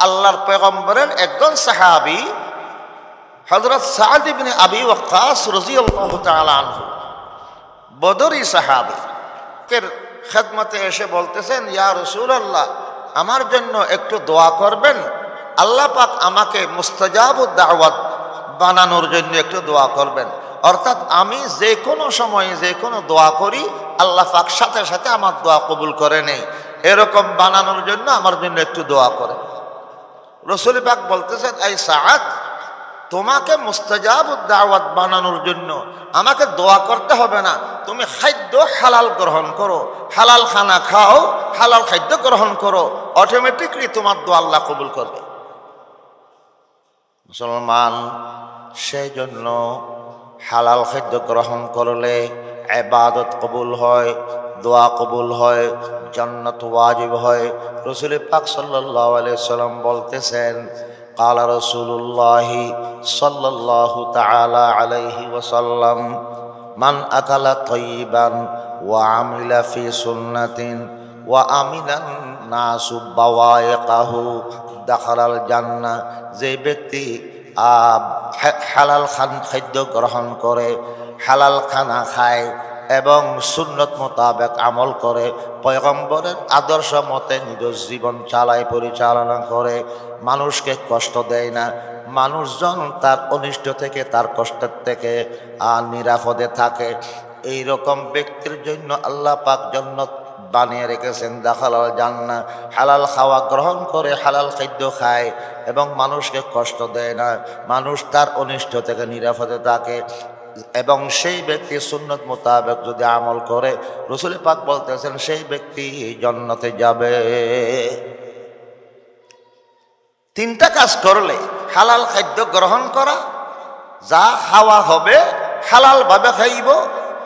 আল্লাহর পয়গম্বরের একজন সাহাবী হযরত সাদ ইবনে আবি ওয়াক্কাস রাদিয়াল্লাহু তাআলা আনহু, বদরি সাহাবী, এর খেদমতে এসে বলতেছেন, ইয়া রাসূলুল্লাহ, আমার জন্য একটু দোয়া করবেন, আল্লাহ পাক আমাকে মুস্তাজাবুদ দাওয়াত বানানোর জন্য একটু দোয়া করবেন। অর্থাৎ আমি যে কোনো সময়ে যে কোনো দোয়া করি, আল্লাহ পাক সাথে সাথে আমার দোয়া কবুল করে নেই, এরকম বানানোর জন্য আমার জন্য একটু দোয়া করেন। রাসূল পাক বলতেছেন, এই সাদ, তোমাকে মুস্তাজাবুদ দাওয়াত বানানোর জন্য আমাকে দোয়া করতে হবে না, তুমি খাদ্য হালাল গ্রহণ করো, হালাল খানা খাও, হালাল খাদ্য গ্রহণ করো, অটোমেটিকলি তোমার দোয়া আল্লাহ কবুল করবে। মুসলমান, সেই জন্য হালাল খাদ্য গ্রহণ করলে ইবাদত কবুল হয়, দোয়া কবুল হয়, জান্নাত ওয়াজিব হয়। রাসূল পাক সাল্লাল্লাহু আলাইহি ওয়াসাল্লাম বলতেছেন, قال رسول الله صلى الله تعالى عليه وسلم من أكل طيبا وعمل في سنة وأمن الناس بوائقه دخل الجنة। যে ব্যক্তি হালাল খাদ্য গ্রহণ করে, হালাল খানা খায় এবং সুন্নত মোতাবেক আমল করে, পয়গম্বরের আদর্শ মতে নিজ জীবন পরিচালনা করে, মানুষকে কষ্ট দেয় না, মানুষজন তার অনিষ্ট থেকে, তার কষ্টের থেকে নিরাপদে থাকে, এই রকম ব্যক্তির জন্য আল্লাহ পাক জান্নাত বানিয়ে রেখেছেন, দাখালাল জান্নাহ। হালাল খাওয়া গ্রহণ করে, হালাল খাদ্য খায় এবং মানুষকে কষ্ট দেয় না, মানুষ তার অনিষ্ট থেকে নিরাপদে থাকে, এবং সেই ব্যক্তি সুন্নত মোতাবেক যদি আমল করে, রাসূল পাক বলতেছেন সেই ব্যক্তি জান্নাতে যাবে। তিনটা কাজ করলে, হালাল খাদ্য গ্রহণ করা, যা খাওয়া হবে হালাল ভাবে খাইব,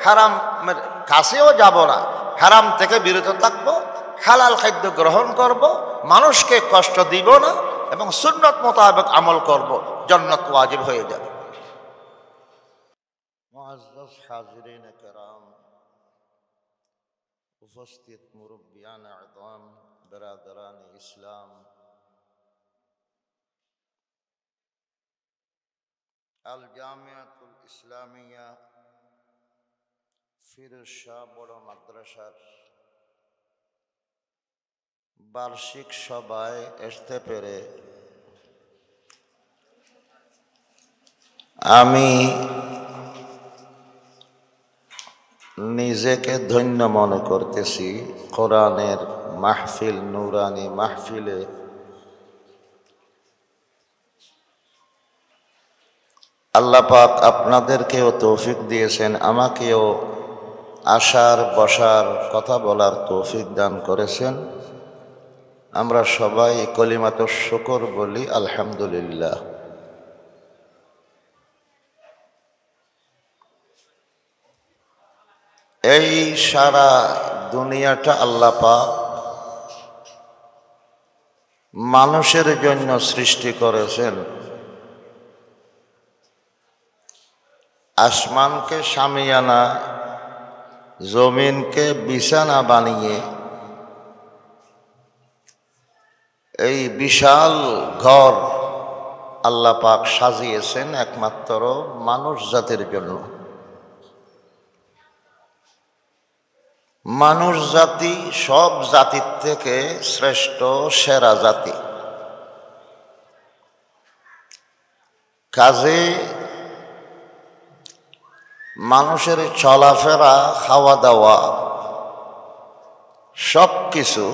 হারামের কাছেও যাব না, হারাম থেকে বিরত থাকবো, হালাল খাদ্য গ্রহণ করব, মানুষকে কষ্ট দিব না এবং সুন্নত মোতাবেক আমল করব, জান্নাত ওয়াজিব হয়ে যাবে। মুআজ্জাজ হাজিরিন কিরাম, উপস্থিত মুরব্বিয়ান আযম, বিরাদরান ইসলাম, আল জামিয়াতুল ইসলামিয়া ফিরোজ শাহ বড় মাদ্রাসার বার্ষিক সভায় আসতে পেরে আমি নিজেকে ধন্য মনে করতেছি। কোরআনের মাহফিল, নুরানি মাহফিলে আল্লাহ পাক আপনাদেরকেও তৌফিক দিয়েছেন, আমাকেও আসার, বসার, কথা বলার তৌফিক দান করেছেন। আমরা সবাই কলিমাতুশ শুকর বলি আলহামদুলিল্লাহ। এই সারা দুনিয়াটা আল্লাহ পাক মানুষের জন্য সৃষ্টি করেছেন। আসমানকে শামিয়ানা, জমিনকে বিছানা বানিয়ে এই বিশাল ঘর আল্লাহ পাক সাজিয়েছেন একমাত্র মানুষ জাতির জন্য। মানুষ জাতি সব জাতির থেকে শ্রেষ্ঠ, সেরা জাতি। কাজে মানুষের চলাফেরা, খাওয়া দাওয়া সব কিছু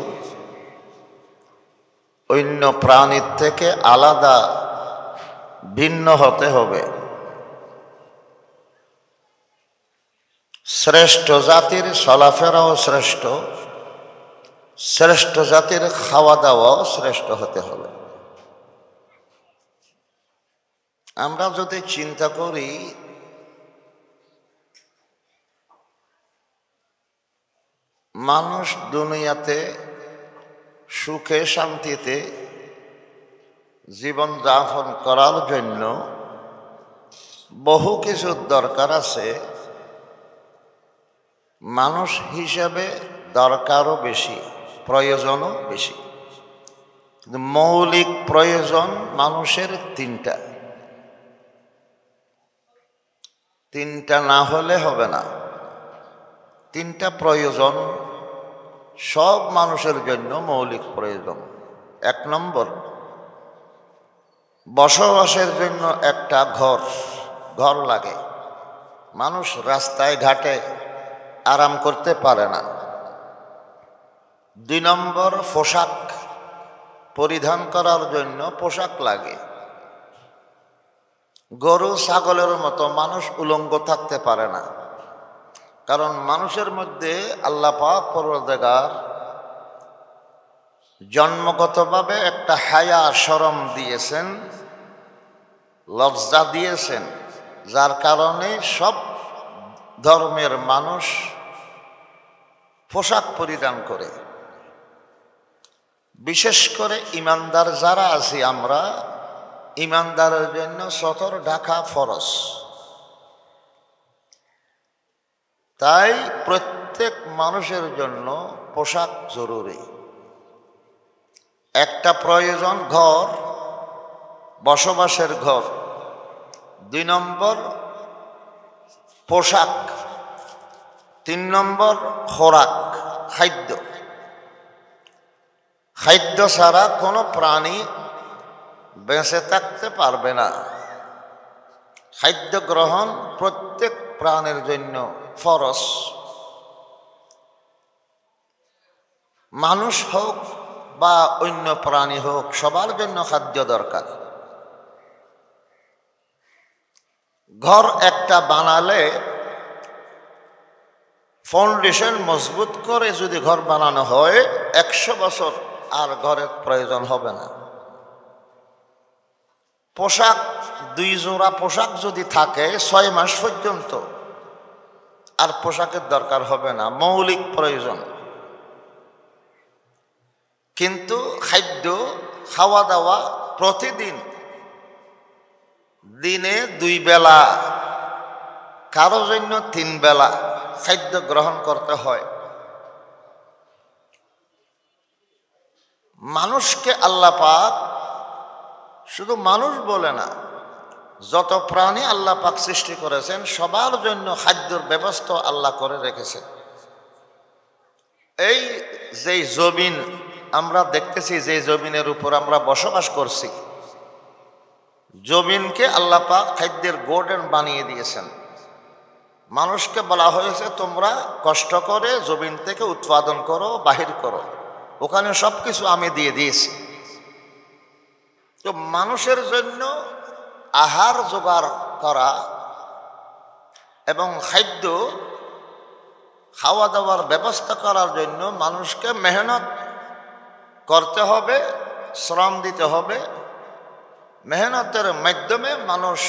অন্য প্রাণীর থেকে আলাদা, ভিন্ন হতে হবে। শ্রেষ্ঠ জাতির চলাফেরাও শ্রেষ্ঠ, শ্রেষ্ঠ জাতির খাওয়া দাওয়াও শ্রেষ্ঠ হতে হবে। আমরা যদি চিন্তা করি, মানুষ দুনিয়াতে সুখে শান্তিতে জীবন যাপন করার জন্য বহু কিছুর দরকার আছে। মানুষ হিসাবে দরকারও বেশি, প্রয়োজনও বেশি। কিন্তু মৌলিক প্রয়োজন মানুষের তিনটা না হলে হবে না। তিনটা প্রয়োজন সব মানুষের জন্য মৌলিক প্রয়োজন। 1 নম্বর, বসবাসের জন্য একটা ঘর লাগে। মানুষ রাস্তায় ঘাটে আরাম করতে পারে না। 2 নম্বর, পোশাক পরিধান করার জন্য পোশাক লাগে। গরু ছাগলের মতো মানুষ উলঙ্গ থাকতে পারে না, কারণ মানুষের মধ্যে আল্লাহ পাক পরওয়ারদিগার জন্মগতভাবে একটা হায়া শরম দিয়েছেন, লজ্জা দিয়েছেন, যার কারণে সব ধর্মের মানুষ পোশাক পরিধান করে। বিশেষ করে ইমানদার যারা আছি আমরা, ইমানদারের জন্য সতর ঢাকা ফরজ। তাই প্রত্যেক মানুষের জন্য পোশাক জরুরি। একটা প্রয়োজন ঘর, বসবাসের ঘর। 2 নম্বর পোশাক। 3 নম্বর খোরাক, খাদ্য ছাড়া কোনো প্রাণী বেঁচে থাকতে পারবে না। খাদ্য গ্রহণ প্রত্যেক প্রাণের জন্য ফরজ। মানুষ হোক বা অন্য প্রাণী হোক, সবার জন্য খাদ্য দরকার। ঘর একটা বানালে ফাউন্ডেশন মজবুত করে যদি ঘর বানানো হয়, 100 বছর আর ঘরের প্রয়োজন হবে না। পোশাক, 2 জোড়া পোশাক যদি থাকে 6 মাস পর্যন্ত আর পোশাকের দরকার হবে না, মৌলিক প্রয়োজন। কিন্তু খাদ্য, খাওয়া দাওয়া প্রতিদিন, দিনে 2 বেলা, কারো জন্য 3 বেলা খাদ্য গ্রহণ করতে হয়। মানুষকে আল্লাহ পাক, শুধু মানুষ বলে না, যত প্রাণী আল্লাহ পাক সৃষ্টি করেছেন সবার জন্য খাদ্যের ব্যবস্থা আল্লাহ করে রেখেছেন। এই যে জমিন আমরা দেখতেছি, যে জমিনের উপর আমরা বসবাস করছি, জমিনকে আল্লাহ পাক খাদ্যের গোডেন বানিয়ে দিয়েছেন। মানুষকে বলা হয়েছে তোমরা কষ্ট করে জমিন থেকে উৎপাদন করো, বাহির করো, ওখানে সব কিছু আমি দিয়ে দিয়েছি। তো মানুষের জন্য আহার জোগাড় করা এবং খাদ্য খাওয়া দাওয়ার ব্যবস্থা করার জন্য মানুষকে মেহনত করতে হবে, শ্রম দিতে হবে। মেহনতের মাধ্যমে মানুষ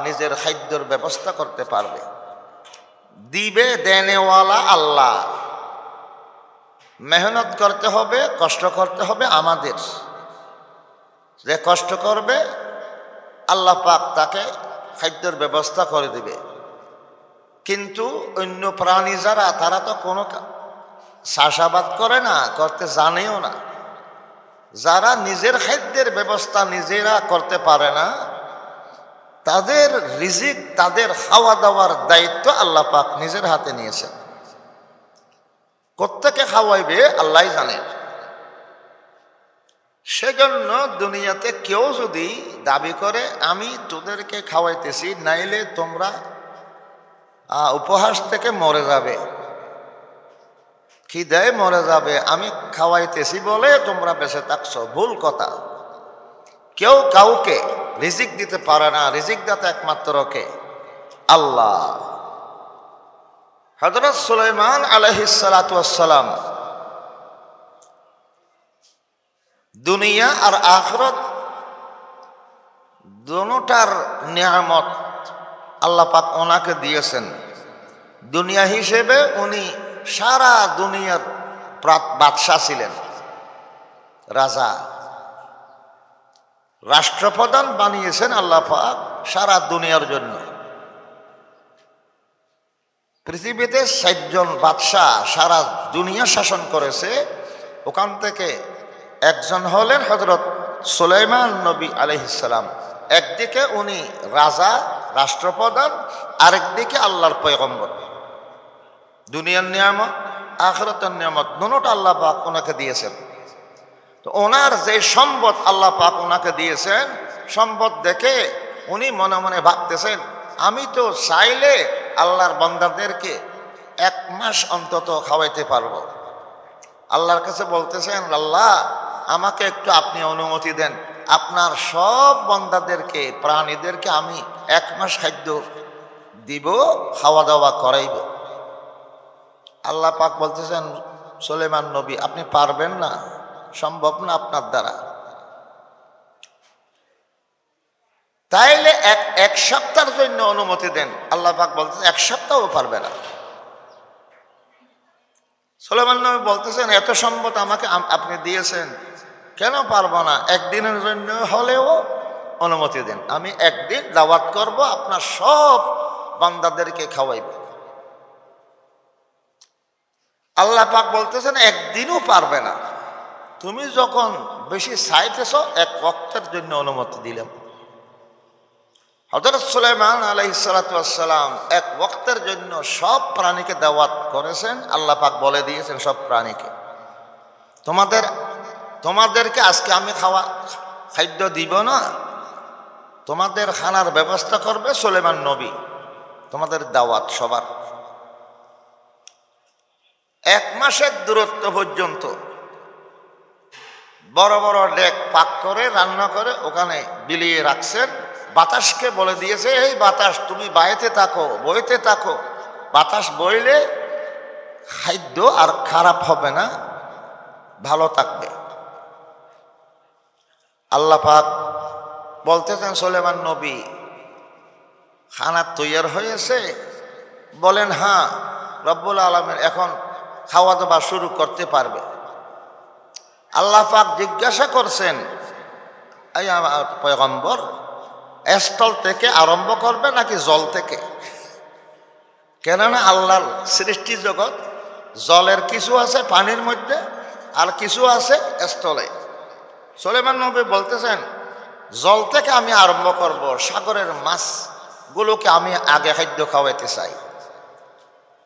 নিজের খাদ্যর ব্যবস্থা করতে পারবে। দিবে দেনেওয়ালা আল্লাহ। মেহনত করতে হবে, কষ্ট করতে হবে আমাদের। যে কষ্ট করবে আল্লাহ পাক তাকে খাদ্যের ব্যবস্থা করে দিবে। কিন্তু অন্য প্রাণী যারা, তারা তো কোনো চাষাবাদ করে না, করতে জানেও না। যারা নিজের খাদ্যের ব্যবস্থা নিজেরা করতে পারে না, তাদের রিজিক, তাদের খাওয়া দাওয়ার দায়িত্ব আল্লাহ পাক নিজের হাতে নিয়েছেন। কোত্থেকে খাওয়াইবে আল্লাহ জানেন। সেজন্য দুনিয়াতে কেউ যদি দাবি করে আমি তোদেরকে খাওয়াইতেছি, নাইলে তোমরা উপহাস থেকে মরে যাবে, খিদায় মরে যাবে, আমি খাওয়াইতেছি বলে তোমরা বেঁচে থাকছো, ভুল কথা। কেউ কাউকে রিজিক দিতে পারে না, রিজিক দাতা একমাত্র কে? আল্লাহ। হযরত সুলাইমান আলাইহিস সালাতু ওয়াস সালাম দুনিয়া আর আখিরাত দুটোটার নিয়ামত আল্লাহ পাক ওনাকে দিয়েছেন। দুনিয়া হিসেবে উনি সারা দুনিয়ার বাদশা ছিলেন, রাজা, রাষ্ট্রপ্রধান বানিয়েছেন আল্লাহ পাক সারা দুনিয়ার জন্য। পৃথিবীতে 60 জন বাদশা সারা দুনিয়া শাসন করেছে, ওখান থেকে একজন হলেন হযরত সুলাইমান নবী আলাইহিস সালাম। একদিকে উনি রাজা, রাষ্ট্রপ্রধান, আরেকদিকে আল্লাহর পয়গম্বর। দুনিয়ার নিয়ামত, আখিরাতের নিয়ামত দুটোটা আল্লাহ পাক ওনাকে দিয়েছেন। তো ওনার যে সম্পদ আল্লাহ পাক ওনাকে দিয়েছেন, সম্পদ দেখে উনি মনে মনে ভাবতেছেন, আমি তো চাইলে আল্লাহর বান্দাদেরকে 1 মাস অন্তত খাওয়াইতে পারবো। আল্লাহর কাছে বলতেছেন, আল্লাহ আমাকে একটু আপনি অনুমতি দেন, আপনার সব বান্দাদেরকে, প্রাণীদেরকে আমি 1 মাস খাদ্য দিব, খাওয়া দাওয়া করাইব। আল্লাহ পাক বলতেছেন, সুলাইমান নবী আপনি পারবেন না, সম্ভব না আপনার দ্বারা। তাইলে এক সপ্তাহের জন্য অনুমতি দেন। আল্লাহ পাক বলতেছেন 1 সপ্তাহও পারবে না। সুলাইমান নবী বলতেছেন, এত সম্পদ আমাকে আপনি দিয়েছেন, কেন পারবো না? 1 দিনের জন্য হলেও অনুমতি দেন, আমি 1 দিন দাওয়াত করব, আপনার সব বান্দাদেরকে খাওয়াইব। আল্লাহ পাক বলতেছেন 1 দিনও পারবে না, তুমি যখন বেশি চাইতেছ 1 ওয়াক্তের জন্য অনুমতি দিলাম। হযরত সুলাইমান আলাইহিস সালাতু ওয়াস সালাম 1 ওয়াক্তের জন্য সব প্রাণীকে দাওয়াত করেছেন। আল্লাহ পাক বলে দিয়েছেন সব প্রাণীকে, তোমাদেরকে আজকে আমি খাদ্য দিব না, তোমাদের খানার ব্যবস্থা করবে সুলাইমান নবী। তোমাদের দাওয়াত সবার। 1 মাসের দূরত্ব পর্যন্ত বড় বড় ডেক পাক করে রান্না করে ওখানে বিলিয়ে রাখছেন। বাতাসকে বলে দিয়েছে, এই বাতাস তুমি বাইতে থাকো, বইতে থাকো, বাতাস বইলে খাদ্য আর খারাপ হবে না, ভালো থাকবে। আল্লাহ পাক বলতেছেন, সুলাইমান নবী খানা তৈয়ার হয়েছে? বলেন হ্যাঁ। রব্বুল আলামিন এখন খাওয়া দাওয়া শুরু করতে পারবে। আল্লাহ পাক জিজ্ঞাসা করছেন, এই আমার পয়গম্বর, স্থল থেকে আরম্ভ করবে নাকি জল থেকে? কেননা আল্লাহর সৃষ্টি জগৎ জলের কিছু আছে পানির মধ্যে, আর কিছু আছে স্থলে। সুলাইমান নবী বলতেছেন, জল থেকে আমি আরম্ভ করব, সাগরের মাছগুলোকে আমি আগে খাদ্য খাওয়াইতে চাই।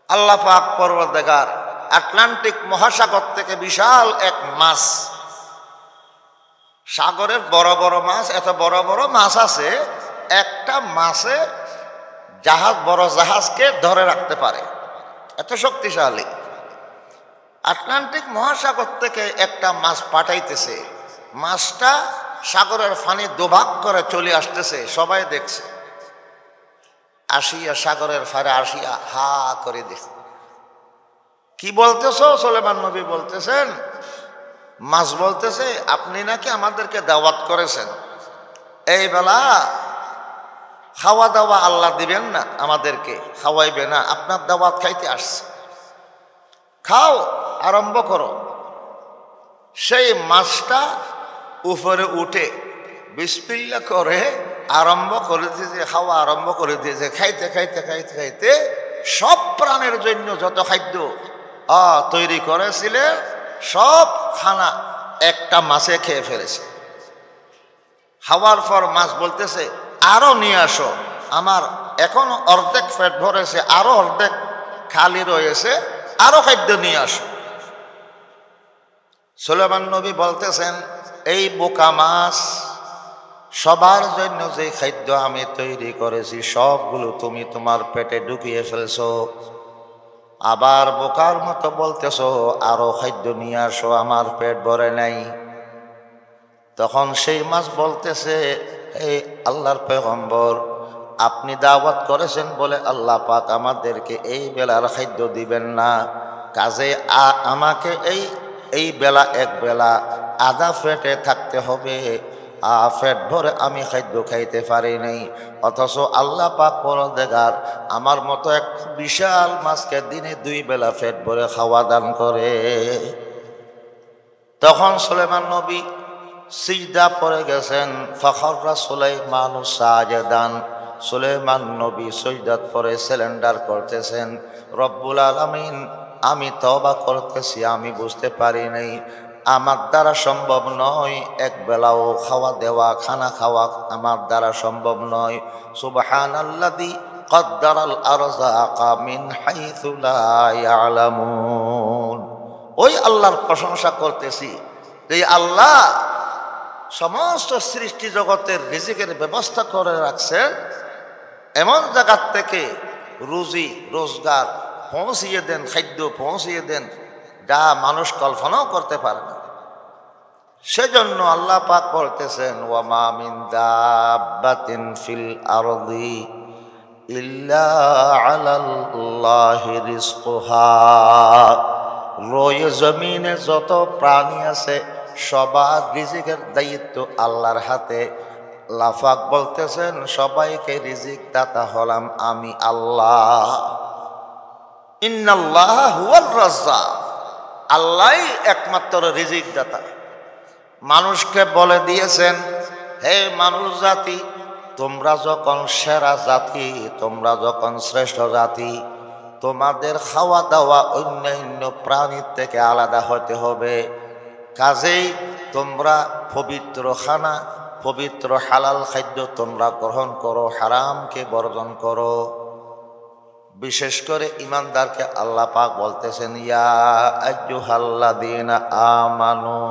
আল্লাহ পাক পরওয়ারদিগার আটলান্টিক মহাসাগর থেকে বিশাল এক মাছ, সাগরের বড় বড় মাছ, এত বড় বড় মাছ আছে, একটা মাছে বড় জাহাজকে ধরে রাখতে পারে, এত শক্তিশালী। আটলান্টিক মহাসাগর থেকে একটা মাছ পাঠাইতেছে, মাছটা সাগরের পানি দুভাগ করে চলে আসতেছে, সবাই দেখছে। আসিয়া সাগরের ফারে আসিয়া হা করে দেখছে, কি বলতেছ? সুলাইমান নবী বলতেছেন, মাছ বলতেছে, আপনি নাকি আমাদেরকে দাওয়াত করেছেন, এই বেলা খাওয়া দাওয়া আল্লাহ দিবেন না, আমাদেরকে খাওয়াইবে না, আপনার দাওয়াত খাইতে আসছে, খাও, আরম্ভ করো। সেই মাছটা উপরে উঠে বিসমিল্লাহ করে আরম্ভ করে দিয়েছে, খাওয়া আরম্ভ করে দিয়েছে। খাইতে খাইতে খাইতে খাইতে সব প্রাণের জন্য যত খাদ্য তৈরি করেছিলেন সব খানা একটা মাছে খেয়ে ফেলেছে। খাওয়ার পর মাছ বলতেছে, আরো নিয়ে আসো, আমার এখন অর্ধেক পেট ভরেছে, আরো অর্ধেক খালি রয়েছে, আরো খাদ্য নিয়ে আসো। সুলাইমান নবী বলতেছেন, এই বোকা মাছ, সবার জন্য যে খাদ্য আমি তৈরি করেছি সবগুলো তুমি তোমার পেটে ঢুকিয়ে ফেলছো, আবার বোকার মতো বলতেছো আরো খাদ্য নিয়ে আসো, আমার পেট ভরে নাই। তখন সেই মাছ বলতেছে, এই আল্লাহর পয়গম্বর, আপনি দাওয়াত করেছেন বলে আল্লাহ পাক আমাদেরকে এই বেলার খাদ্য দিবেন না, কাজে আমাকে এই বেলা এক বেলা আধা পেটে থাকতে হবে, পেট ভরে আমি খাদ্য খাইতে পারি নাই। অথচ আল্লাহ পাক পরওয়ারদিগার আমার মতো এক বিশাল মাছকে দিনে 2 বেলা পেট ভরে খাওয়া দান করে। তখন সুলাইমান নবী সিজদা পড়ে গেছেন। ফাখররা সুলাইমানু সাজিদান, সুলাইমান নবী সিজদাত পড়ে সিলেন্ডার করতেছেন, রব্বুল আলামিন আমি তওবা করতেছি, আমি বুঝতে পারি নাই, আমার দ্বারা সম্ভব নয়, এক বেলাও খাওয়া দেওয়া খানা খাওয়া আমার দ্বারা সম্ভব নয়। সুবহানাল্লাযী কদ্দারাল আরযাকা মিন হাইসু লা ইয়ালামুন। ওই আল্লাহর প্রশংসা করতেছি যে আল্লাহ সমস্ত সৃষ্টি জগতের রিজিকের ব্যবস্থা করে রাখছেন, এমন জায়গার থেকে রুজি রোজগার পৌঁছিয়ে দেন, খাদ্য পৌঁছিয়ে দেন যা মানুষ কল্পনাও করতে পারে না। সেজন্য আল্লাহ পাক বলতেছেন, ওয়ামা মিন দাব্বাতিন ফিল আরদি ইল্লা আলাল্লাহি রিজকুহা। রয়ে জমিনে যত প্রাণী আছে সবার রিজিকের দায়িত্ব আল্লাহর হাতে। আল্লাহ পাক বলতেছেন, সবাইকে রিজিক দাতা হলাম আমি আল্লাহ। ইন্নাল্লাহা হুয়ার রাজ্জাক, আল্লাহই একমাত্র রিজিক দাতা। মানুষকে বলে দিয়েছেন, হে মানুষ জাতি, তোমরা যখন সেরা জাতি, তোমরা যখন শ্রেষ্ঠ জাতি, তোমাদের খাওয়া দাওয়া অন্যান্য প্রাণীর থেকে আলাদা হতে হবে। কাজেই তোমরা পবিত্র খানা, পবিত্র হালাল খাদ্য তোমরা গ্রহণ করো, হারামকে বর্জন করো। বিশেষ করে ইমানদারকে আল্লাহ পাক বলতেছেন, ইয়া আইয়ুহাল্লাযীনা আমানু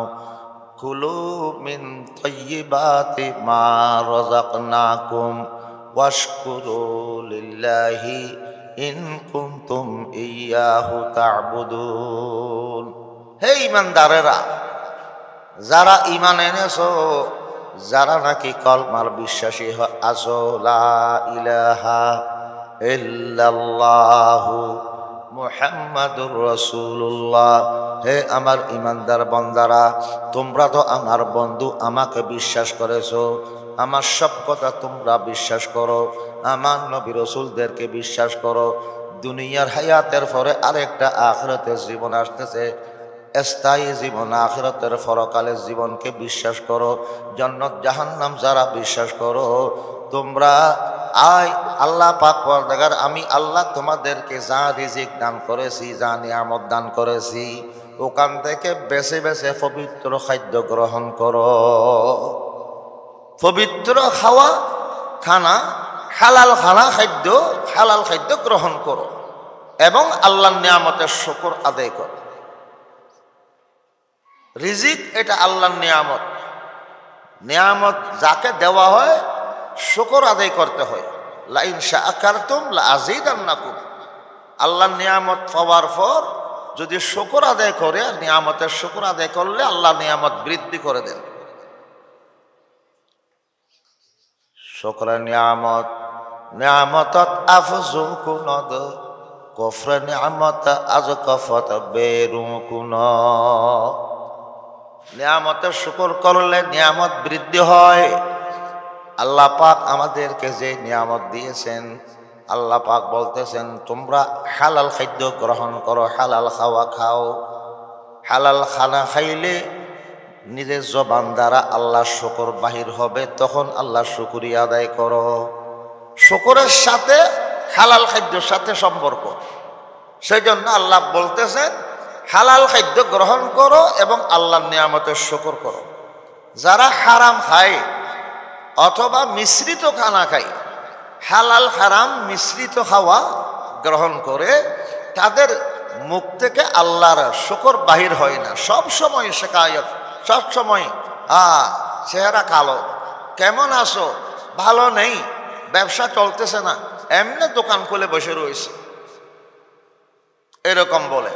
কুলু মিন তাইয়্যিবাতি মা রাযাকনাকুম ওয়াশকুরু লিল্লাহি ইন কুনতুম ইয়্যাহু তা'বুদুন। হে ইমানদারেরা, যারা ঈমান এনেছো, যারা নাকি কলমার বিশ্বাসী আছো, লা ইলাহা ইল্লাল্লাহু মুহাম্মাদুর রাসূলুল্লাহ। হে আমার ইমানদার বান্দারা, তোমরা তো আমার বন্ধু, আমাকে বিশ্বাস করেছো, আমার সব কথা তোমরা বিশ্বাস করো, আমার নবী রাসূলদেরকে বিশ্বাস করো। দুনিয়ার হায়াতের পরে আরেকটা আখিরাতের জীবন আসতেছে, স্থায়ী জীবন, আখিরাতের পরকালের জীবনকে বিশ্বাস করো। জান্নাত জাহান্নাম যারা বিশ্বাস করো, তোমরা আল্লাহ পাক পরদেগার আমি আল্লাহ তোমাদেরকে যা রিজিক দান করেছি, যা নিয়ামত দান করেছি, ওখান থেকে বেছে বেছে পবিত্র খাদ্য গ্রহণ করো। পবিত্র খাওয়া খানা, হালাল খাদ্য গ্রহণ করো এবং আল্লাহর নিয়ামতের শুকর আদায় করো। রিজিক এটা আল্লাহর নিয়ামত। নিয়ামত যাকে দেওয়া হয় শুকর আদায় করতে হয়। লা ইন শাকারতুম লা আযীদান্নাকুম। আল্লাহর নিয়ামত পাওয়ার পর যদি শুকর আদায় করে, নিয়ামতের শুকর আদায় করলে আল্লাহ নিয়ামত বৃদ্ধি করে দেন। শুকর নিয়ামত নিয়ামতত আফজু কুনদ কুফর নিয়ামত আজ কফত বেরু কুন। নিয়ামতের শুকর করলে নিয়ামত বৃদ্ধি হয়। আল্লাহ পাক আমাদেরকে যে নিয়ামত দিয়েছেন, আল্লাহ পাক বলতেছেন, তোমরা হালাল খাদ্য গ্রহণ করো, হালাল খাওয়া খাও। হালাল খানা খাইলে নিজের জবান দ্বারা আল্লাহর শুকর বাহির হবে, তখন আল্লাহর শুকরিয়া আদায় করো। শুকরের সাথে হালাল খাদ্যের সাথে সম্পর্ক। সেই জন্য আল্লাহ বলতেছেন, হালাল খাদ্য গ্রহণ করো এবং আল্লাহর নিয়ামতের শুকর করো। যারা হারাম খায় অথবা মিশ্রিত খানা খায়, হালাল হারাম মিশ্রিত খাওয়া গ্রহণ করে, তাদের মুখ থেকে আল্লাহর শুকর বাহির হয় না। সব সময় শিকায়ত, সব সময় চেহারা কালো, কেমন আছো, ভালো নেই, ব্যবসা চলতেছে না, এমনি দোকান খুলে বসে রয়েছে, এরকম বলে।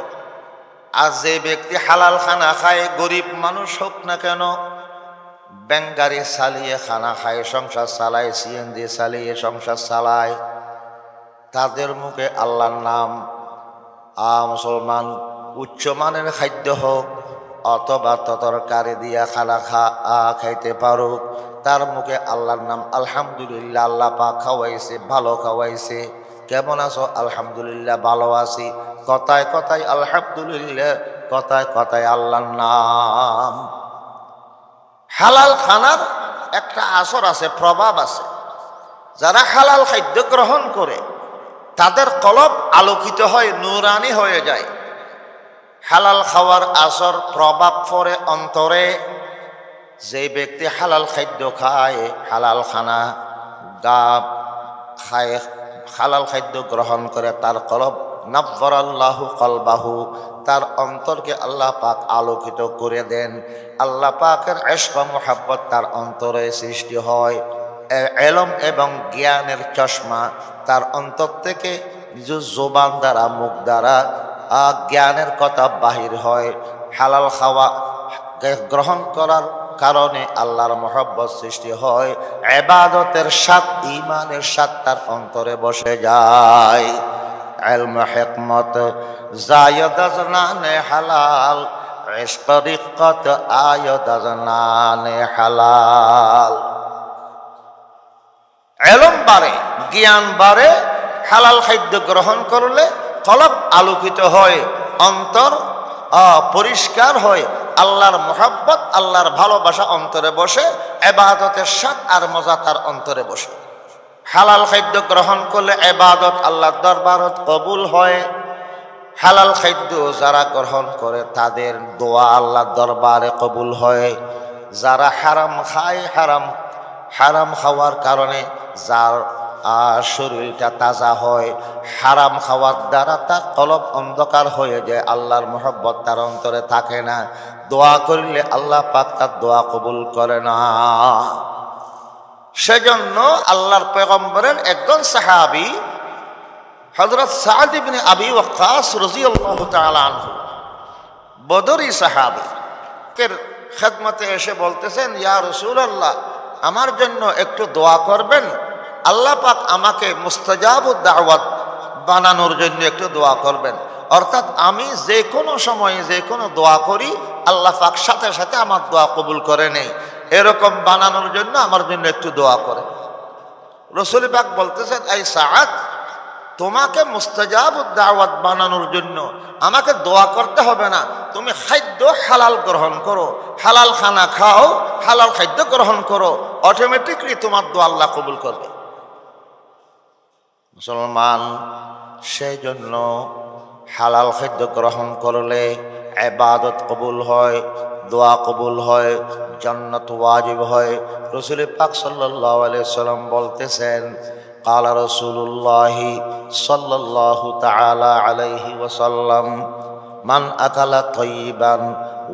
আর যে ব্যক্তি হালাল খানা খায়, গরিব মানুষ হোক না কেন, ব্যাঙ্গারি চালিয়ে খানা খায়, সংসার চালায়, সিএনজি চালিয়ে সংসার চালায়, তাদের মুখে আল্লাহর নাম, মুসলমান উচ্চমানের খাদ্য হোক অথবা তরকারি দিয়া খানা খাইতে পারুক, তার মুখে আল্লাহর নাম, আলহামদুলিল্লাহ, আল্লাহ পাক খাওয়াইছে, ভালো খাওয়াইছে, কেমন আছো, আলহামদুলিল্লাহ ভালো আছি, কথায় কথায় আলহামদুলিল্লাহ, কথায় কথায় আল্লাহর নাম। হালাল খানার একটা আসর আছে, প্রভাব আছে। যারা হালাল খাদ্য গ্রহণ করে তাদের কলব আলোকিত হয়, নূরানি হয়ে যায়। হালাল খাওয়ার আসর প্রভাব পড়ে অন্তরে। যে ব্যক্তি হালাল খাদ্য খায়, হালাল খানা গাব খায়, হালাল খাদ্য গ্রহণ করে, তার কলব নাব্বারাল্লাহু কলবাহু, তার অন্তরকে আল্লাহ পাক আলোকিত করে দেন। আল্লাহ পাকের ইশক ও মুহাব্বত তার অন্তরে সৃষ্টি হয়। ইলম এবং জ্ঞানের চশমা তার অন্তর থেকে নিজ জবান দ্বারা, মুখ দ্বারা জ্ঞানের কথা বাহির হয়। হালাল খাওয়া গ্রহণ করার কারণে আল্লাহর মুহাব্বত সৃষ্টি হয়। ইবাদতের স্বাদ, ঈমানের স্বাদ তার অন্তরে বসে যায়। ইলম হিকমত জায়দাজনানে হালাল, ইশক রিক্কত আয়দাজনানে হালাল। ইলম বাড়ে, জ্ঞান বাড়ে। হালাল খাদ্য গ্রহণ করলে কলব আলোকিত হয়, অন্তর পরিষ্কার হয়। আল্লাহর মুহাব্বত, আল্লাহর ভালোবাসা অন্তরে বসে। ইবাদতের স্বাদ আর মজা তার অন্তরে বসে। হালাল খাদ্য গ্রহণ করলে ইবাদত আল্লাহর দরবারত কবুল হয়। হালাল খাদ্য যারা গ্রহণ করে তাদের দোয়া আল্লাহর দরবারে কবুল হয়। যারা হারাম খায়, হারাম খাওয়ার কারণে যার শরীরটা তাজা হয়, হারাম খাওয়ার দ্বারা তার কলব অন্ধকার হয়ে যায়, আল্লাহর মুহাব্বত তার অন্তরে থাকে না। দোয়া করলে আল্লাহ পাক তার দোয়া কবুল করে না। সেজন্য আল্লাহর পয়গম্বরের একজন সাহাবী হযরত সাদ ইবনে আবি ওয়াক্কাস রাদিয়াল্লাহু তাআলা আনহু, বদরি সাহাবী, এর খেদমতে এসে বলতেছেন, ইয়া রাসূলুল্লাহ, আমার জন্য একটু দোয়া করবেন। আল্লাহ পাক আমাকে মুস্তাজাবুদ দাওয়াত বানানোর জন্য একটু দোয়া করবেন। অর্থাৎ আমি যে কোনো সময়ে যে কোনো দোয়া করি, আল্লাহ পাক সাথে সাথে আমার দোয়া কবুল করে নেই। এরকম বানানোর জন্য আমার জন্য একটু দোয়া করেন। রাসূল পাক বলতেছেন, এই সাদ, তোমাকে মুস্তাজাবুদ দাওয়াত বানানোর জন্য আমাকে দোয়া করতে হবে না। তুমি খাদ্য হালাল গ্রহণ করো, হালাল খানা খাও, হালাল খাদ্য গ্রহণ করো, অটোমেটিকলি তোমার দোয়া আল্লাহ কবুল করবে। মুসলমান, সেই জন্য হালাল খাদ্য গ্রহণ করলে ইবাদত কবুল হয়, দোয়া কবুল হয়, জান্নাত ওয়াজিব হয়। রাসূল পাক সাল্লাল্লাহু আলাইহি সাল্লাম বলতেছেন, قال رسول الله صلى الله تعالى عليه وسلم من أكل طيبا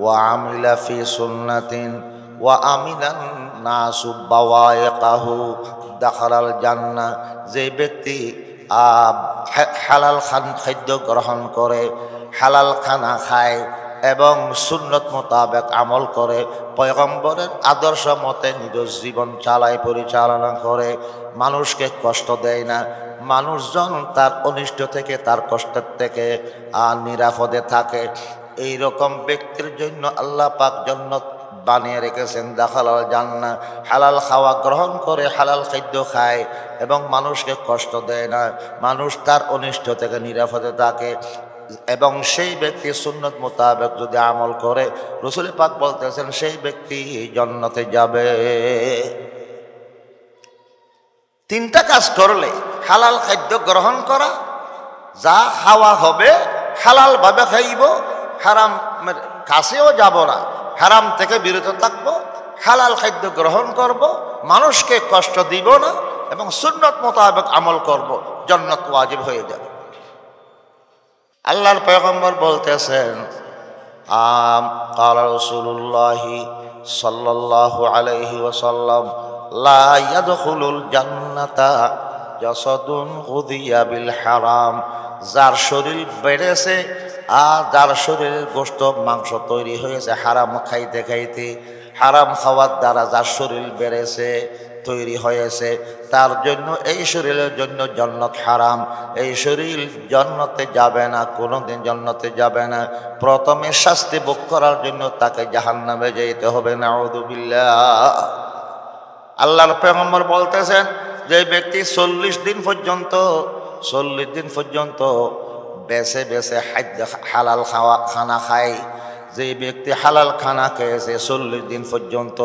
وعمل في سنة وأمن الناس بوائقه دخل الجنة। যে ব্যক্তি হালাল খাদ্য গ্রহণ করে, হালাল খানা খায় এবং সুন্নত মোতাবেক আমল করে, পয়গম্বরের আদর্শ মতে নিজ জীবন চালায়, পরিচালনা করে, মানুষকে কষ্ট দেয় না, মানুষজন তার অনিষ্ট থেকে, তার কষ্টের থেকে নিরাপদে থাকে, এই রকম ব্যক্তির জন্য আল্লাহ পাক জান্নাত বানিয়ে রেখেছেন, দাখালাল জান্নাহ। হালাল খাওয়া গ্রহণ করে, হালাল খাদ্য খায় এবং মানুষকে কষ্ট দেয় না, মানুষ তার অনিষ্ট থেকে নিরাপদে থাকে, এবং সেই ব্যক্তি সুন্নত মোতাবেক যদি আমল করে, রাসূল পাক বলতেছেন সেই ব্যক্তি জান্নাতে যাবে। তিনটা কাজ করলে, হালাল খাদ্য গ্রহণ করা, যা খাওয়া হবে হালাল ভাবে খাইব, হারামের কাছেও যাব না, হারাম থেকে বিরত থাকবো, হালাল খাদ্য গ্রহণ করব, মানুষকে কষ্ট দিব না এবং সুন্নত মোতাবেক আমল করব, জান্নাত ওয়াজিব হয়ে যাবে। আল্লাহর পয়গম্বর বলতেছেন, قال رسول الله صلى الله عليه وسلم لا يدخل الجنة جسد غذي بالحرام। যার শরীর বেড়েছে আর যার শরীরের গোশত মাংস তৈরি হয়েছে হারাম খাইতে খাইতে, হারাম খাওয়ার দ্বারা যার শরীর বেড়েছে, তৈরি হয়েছে, তার জন্য, এই শরীরের জন্য জান্নাত হারাম। এই শরীর জান্নাতে যাবে না, কোনোদিন জান্নাতে যাবে না। প্রথমে শাস্তি ভোগ করার জন্য তাকে জাহান্নামে যেতে হবে, নাউযুবিল্লাহ। আল্লাহর পয়গম্বর বলতেছেন, যে ব্যক্তি 40 দিন পর্যন্ত বেছে বেছে হালাল খানা খায়, যে ব্যক্তি হালাল খানা খেয়েছে 40 দিন পর্যন্ত,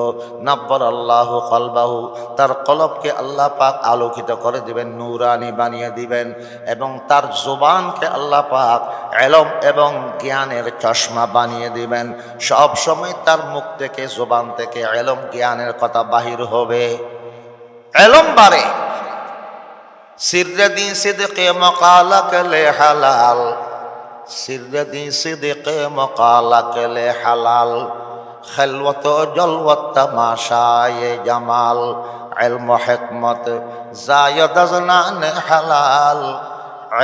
নাব্বার আল্লাহু কলবাহু, তার কলবকে আল্লাহ পাক আলোকিত করে দিবেন, নূরানি বানিয়ে দিবেন, এবং তার জবানকে আল্লাহ পাক ইলম এবং জ্ঞানের চশমা বানিয়ে দিবেন। সব সময় তার মুখ থেকে, জবান থেকে ইলম জ্ঞানের কথা বাহির হবে, ইলম বাড়ে। সিরদি সিদকে মকালাকলে হালাল, সিরদি সিদকে মকালাকলে হালাল, খেলওয়াত জলওয়াত তামাশায়ে জামাল, ইলম হিকমত জায়দাজনান হালাল,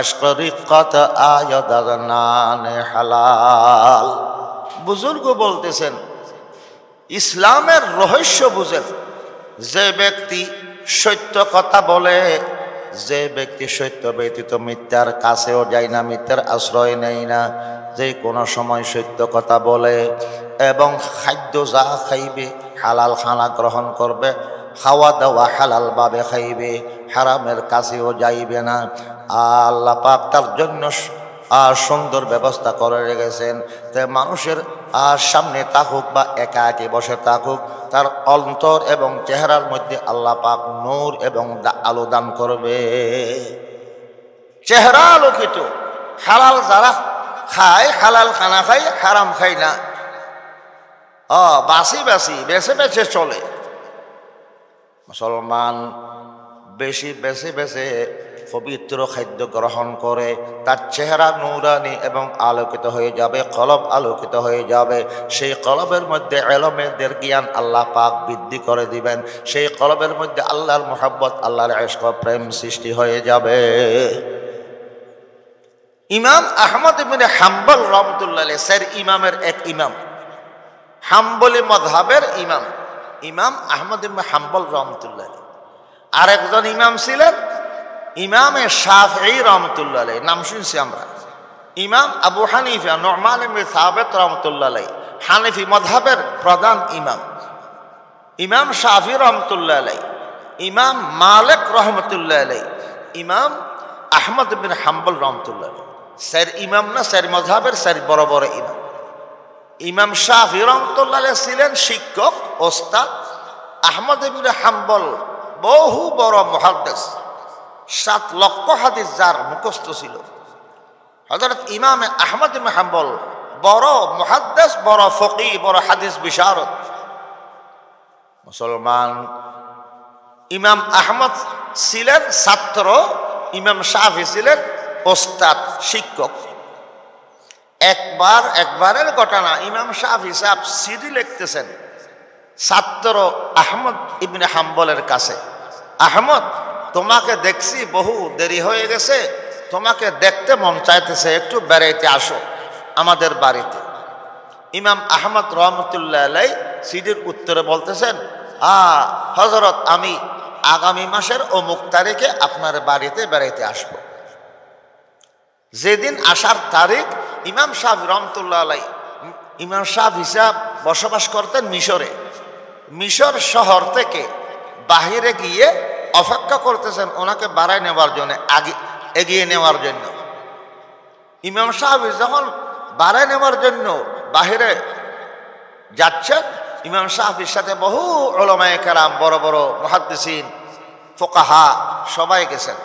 ইশক রিক্কত আয়াদাজনান হালাল। বুজুর্গ বলতেছেন ইসলামের রহস্য বুঝেন। যে ব্যক্তি সত্য কথা বলে, যে ব্যক্তি সত্য ব্যতীত মিথ্যার কাছেও যায় না, মিথ্যার আশ্রয় নেয় না, যে কোনো সময় সত্য কথা বলে এবং খাদ্য যা খাইবে হালাল খানা গ্রহণ করবে, খাওয়া দাওয়া হালাল ভাবে খাইবে, হারামের কাছেও যাইবে না, আল্লাহ পাক তার জন্য সুন্দর ব্যবস্থা করে রেখেছেন। তাই মানুষের সামনে থাকুক বা একা একে বসে থাকুক, তার অন্তর এবং চেহারার মধ্যে আল্লাহ পাক নূর এবং আলো দান করবে, চেহারা আলোকিত। হালাল যারা খায়, হালাল খানা খায়, হারাম খায় না, বাসি বাসি বেছে বেছে চলে। মুসলমান বেশি বেছে বেছে পবিত্র খাদ্য গ্রহণ করে, তার চেহারা নূরানি এবং আলোকিত হয়ে যাবে, কলব আলোকিত হয়ে যাবে। সেই কলবের মধ্যে ইলমের জ্ঞান আল্লাহ পাক বৃদ্ধি করে দিবেন, সেই কলবের মধ্যে আল্লাহর মুহাব্বত, আল্লাহর ইশক, প্রেম সৃষ্টি হয়ে যাবে। ইমাম আহমদ ইবনে হাম্বল রাহমাতুল্লাহ আলাইহি, স্যার ইমামের এক ইমাম, হাম্বলি মাযহাবের ইমাম, ইমাম আহমদ ইবনে হাম্বল রাহমাতুল্লাহ আলাইহি। আরেকজন ইমাম ছিলেন ইমামে শাফঈ রাহমাতুল্লাহ আলাইহি, নাম শুনছি আমরা। ইমাম আবু হানিফা নু'মান ইবনে সাবিত রাহমাতুল্লাহ আলাইহি, হানাফি মাযহাবের প্রধান ইমাম। ইমাম শাফঈ রাহমাতুল্লাহ আলাইহি, ইমাম মালিক রাহমাতুল্লাহ আলাইহি, ইমাম আহমদ ইবনে হাম্বল রাহমাতুল্লাহ আলাইহি। স্যার ইমাম না, স্যার মাযহাবের স্যার বড় বড় ইমাম। ইমাম শাফঈ রাহমাতুল্লাহ আলাইহি ছিলেন শিক্ষক, ওস্তাদ। আহমদ ইবনে হাম্বল বহু বড় মুহাদ্দিস, 7 লক্ষ হাদিস যার মুখস্থ ছিল। হযরত ইমাম আহমদ ইবনে হাম্বল বড় মুহাদ্দিস, বড় ফকিহ, বড় হাদিস বিশারদ। মুসলমান ইমাম আহমদ ছিলেন ছাত্র, ইমাম শাফঈ ছিলেন ওস্তাদ, শিক্ষক। একবারের ঘটনা, ইমাম শাফঈ সাহেব চিঠি লিখতেছেন ছাত্র আহমদ ইবনে হাম্বলের কাছে, আহমদ তোমাকে দেখছি বহু দেরি হয়ে গেছে, তোমাকে দেখতে মন চাইতেছে, একটু বেড়াইতে আসো আমাদের বাড়িতে। ইমাম আহমদ রহমতুল্লাহ আলাইহি চিঠির উত্তরে বলতেছেন, হযরত আমি আগামী মাসের অমুক তারিখে আপনার বাড়িতে বেড়াইতে আসব। যেদিন আসার তারিখ, ইমাম শাফঈ রহমতুল্লাহ আলাইহি, ইমাম শাফঈ সাহেব বসবাস করতেন মিশরে। মিশর শহর থেকে বাহিরে গিয়ে অপেক্ষা করতেছেন ওনাকে বাড়ায় নেওয়ার জন্য, আগে এগিয়ে নেওয়ার জন্য। ইমাম শাফঈ যখন বাড়ায় নেওয়ার জন্য বাহিরে যাচ্ছেন, ইমাম শাফঈর সাথে বহু উলামায়ে কেরাম, বড় বড় মুহাদ্দিসিন, ফুকাহা সবাই গেছেন।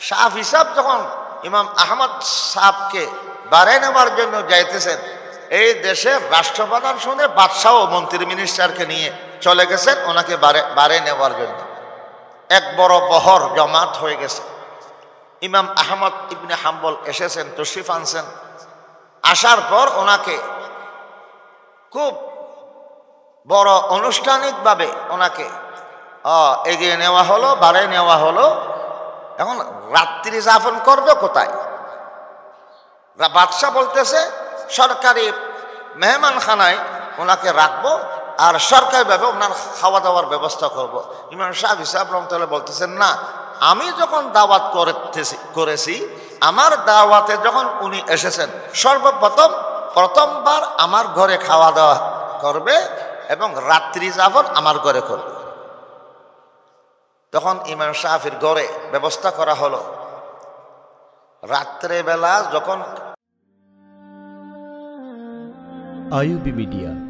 শাফঈ সাহেব যখন ইমাম আহমদ সাহেবকে বাড়ায় নেওয়ার জন্য যাইতেছেন, এই দেশের রাষ্ট্রপ্রধান শুনে বাদশাহ ও মন্ত্রী মিনিস্টারকে নিয়ে চলে গেছেন ওনাকে বাড়ায় নেওয়ার জন্য। এক বড় বহর জমাত হয়ে গেছে। ইমাম আহমদ ইবনে হাম্বল এসেছেন, তশরিফ আনছেন। আসার পর ওনাকে খুব বড় আনুষ্ঠানিকভাবে ওনাকে এগিয়ে নেওয়া হলো, বাড়ায় নেওয়া হলো। এখন রাত্রি যাপন করবে কোথায়? বাদশাহ বলতেছে সরকারি মেহমানখানায় ওনাকে রাখবো, আর সরকারিভাবে ওনার খাওয়া দাওয়ার ব্যবস্থা করব। ইমাম শাফঈ সাহেব রাহমাতুল্লাহ বলতেছেন, না, আমি যখন দাওয়াত করেছি, আমার দাওয়াতে যখন উনি এসেছেন, প্রথমবার আমার ঘরে খাওয়া দাওয়া করবে এবং রাত্রি যাপন আমার ঘরে করবে। তখন ইমাম শাফঈর ঘরে ব্যবস্থা করা হলো। রাত্রেবেলা যখন আইইউবি মিডিয়া।